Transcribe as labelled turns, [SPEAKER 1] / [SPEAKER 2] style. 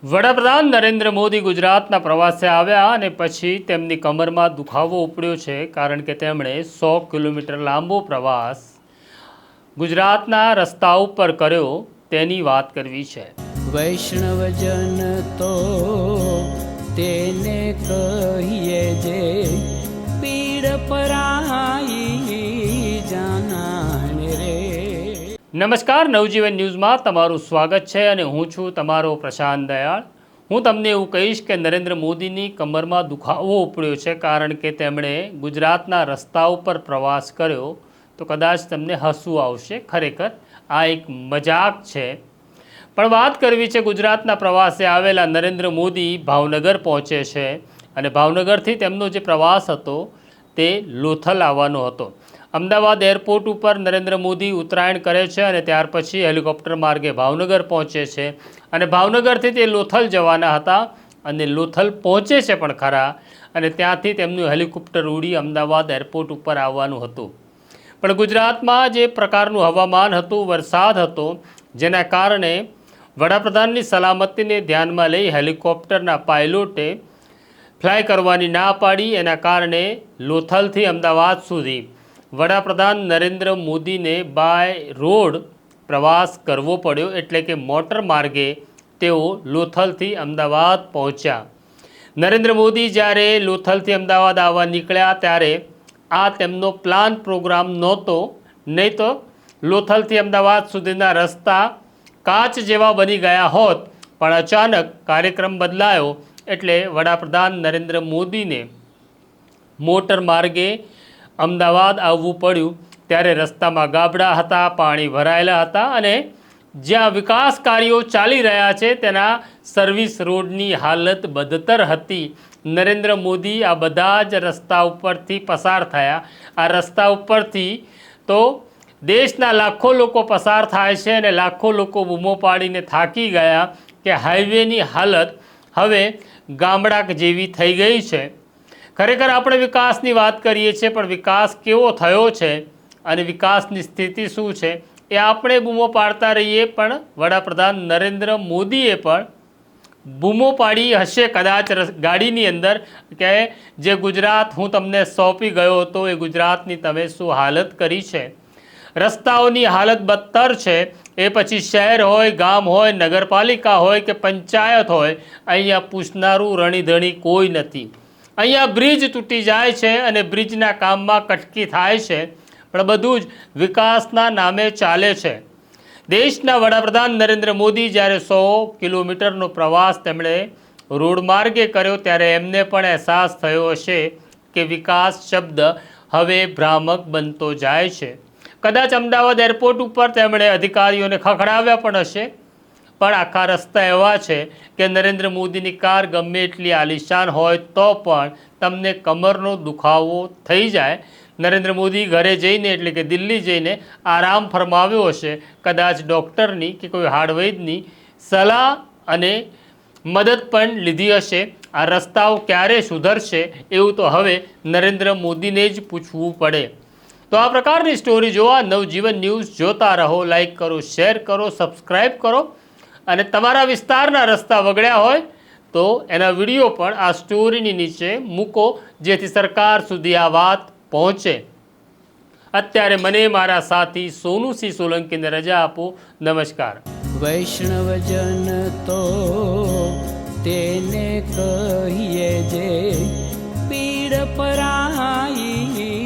[SPEAKER 1] વડાપ્રધાન નરેન્દ્ર મોદી ગુજરાતના પ્રવાસે આવ્યા અને પછી તેમની કમરમાં દુખાવો ઉપડ્યો છે, કારણ કે તેમણે 100 કિલોમીટર લાંબો પ્રવાસ ગુજરાતના રસ્તા ઉપર કર્યો તેની વાત કરવી છે।
[SPEAKER 2] વૈષ્ણવજન તો તેને કહીએ જે પીડ પરાઈ જાનાને રે।
[SPEAKER 1] નમસ્કાર, નવજીવન ન્યૂઝમાં તમારું સ્વાગત છે અને હું છું તમારો પ્રશાંત દયાળ। હું તમને એવું કહીશ કે નરેન્દ્ર મોદીની કમરમાં દુખાવો ઉપડ્યો છે, કારણ કે તેમણે ગુજરાતના રસ્તા ઉપર પ્રવાસ કર્યો તો કદાચ તમને હસવું આવશે। ખરેખર આ એક મજાક છે, પણ વાત કરવી છે ગુજરાતના પ્રવાસે આવેલા નરેન્દ્ર મોદી ભાવનગર પહોંચે છે અને ભાવનગરથી તેમનો જે પ્રવાસ હતો તે લોથલ આવવાનો હતો। અમદાવાદ એરપોર્ટ ઉપર નરેન્દ્ર મોદી ઉતરાયણ કરે છે અને ત્યાર પછી હેલિકોપ્ટર માર્ગે ભાવનગર પહોંચે છે અને ભાવનગરથી તે લોથલ જવાના હતા અને લોથલ પહોંચે છે પણ ખરા, અને ત્યાંથી તેમનું હેલિકોપ્ટર ઉડી અમદાવાદ એરપોર્ટ ઉપર આવવાનું હતું। પણ ગુજરાતમાં જે પ્રકારનું હવામાન હતું, વરસાદ હતો, જેના કારણે વડાપ્રધાનની સલામતીને ધ્યાનમાં લઈ હેલિકોપ્ટરના પાયલોટે ફ્લાય કરવાની ના પાડી। એના કારણે લોથલથી અમદાવાદ સુધી વડાપ્રધાન નરેન્દ્ર મોદીને બાય રોડ પ્રવાસ કરવો પડ્યો, એટલે કે મોટર માર્ગે તેઓ લોથલથી અમદાવાદ પહોંચ્યા। નરેન્દ્ર મોદી જ્યારે લોથલથી અમદાવાદ આવવા નીકળ્યા ત્યારે આ તેમનો પ્લાન પ્રોગ્રામ નહોતો, નહીં તો લોથલથી અમદાવાદ સુધીના રસ્તા કાચ જેવા બની ગયા હોત, પણ અચાનક કાર્યક્રમ બદલાયો એટલે વડાપ્રધાન નરેન્દ્ર મોદીને મોટર માર્ગે અમદાવાદ આવવું પડ્યું। ત્યારે રસ્તામાં ગાબડા હતા, પાણી ભરાયેલા હતા અને જ્યાં વિકાસ કાર્યો ચાલી રહ્યા છે તેના સર્વિસ રોડની હાલત બદતર હતી। નરેન્દ્ર મોદી આ બધા જ રસ્તા ઉપરથી પસાર થયા। આ રસ્તા ઉપરથી તો દેશના લાખો લોકો પસાર થાય છે અને લાખો લોકો બૂમો પાડીને થાકી ગયા કે હાઈવેની હાલત હવે ગામડા જેવી થઈ ગઈ છે। ખરેખર આપણે વિકાસની વાત કરીએ છીએ, પણ વિકાસ કેવો થયો છે અને વિકાસની સ્થિતિ શું છે એ આપણે બૂમો પાડતા રહીએ, પણ વડાપ્રધાન નરેન્દ્ર મોદીએ પણ બૂમો પાડી હશે કદાચ ગાડીની અંદર કે જે ગુજરાત હું તમને સોંપી ગયો હતો એ ગુજરાતની તમે શું હાલત કરી છે। રસ્તાઓની હાલત બદતર છે, એ પછી શહેર હોય, ગામ હોય, નગરપાલિકા હોય કે પંચાયત હોય, અહીંયા પૂછનારું રણીધણી કોઈ નથી। અહીંયા બ્રિજ તૂટી જાય છે અને બ્રિજના કામમાં કટકી થાય છે, પણ બધું જ વિકાસના નામે ચાલે છે। દેશના વડાપ્રધાન નરેન્દ્ર મોદી જ્યારે 100 કિલોમીટરનો પ્રવાસ તેમણે રોડ માર્ગે કર્યો ત્યારે એમને પણ અહેસાસ થયો હશે કે વિકાસ શબ્દ હવે ભ્રામક બનતો જાય છે। કદાચ અમદાવાદ એરપોર્ટ ઉપર તેમણે અધિકારીઓને ખખડાવ્યા પણ હશે, પણ આખા રસ્તા એવા છે કે નરેન્દ્ર મોદીની કાર ગમે એટલી આલિશાન હોય તો પણ તમને કમરનો દુખાવો થઈ જાય। નરેન્દ્ર મોદી ઘરે જઈને એટલે કે દિલ્હી જઈને આરામ ફરમાવ્યો હશે, કદાચ ડૉક્ટરની કે કોઈ હાડવૈદની સલાહ અને મદદ પણ લીધી હશે। આ રસ્તાઓ ક્યારે સુધરશે એવું તો હવે નરેન્દ્ર મોદીને જ પૂછવું પડે। તો આ પ્રકારની સ્ટોરી જોવા નવજીવન ન્યૂઝ જોતા રહો। લાઈક કરો, શેર કરો, સબસ્ક્રાઈબ કરો અને તમારા વિસ્તારના રસ્તા બગડ્યા હોય તો એના વિડીયો પણ આ સ્ટોરીની નીચે મૂકો, જેથી સરકાર સુધી આ વાત પહોંચે। અત્યારે મને મારા સાથી સોનુસિંહ સોલંકીને રજા આપો। નમસ્કાર।
[SPEAKER 2] વૈષ્ણવજન તો તેને કહીએ જે પીડ પરાઈ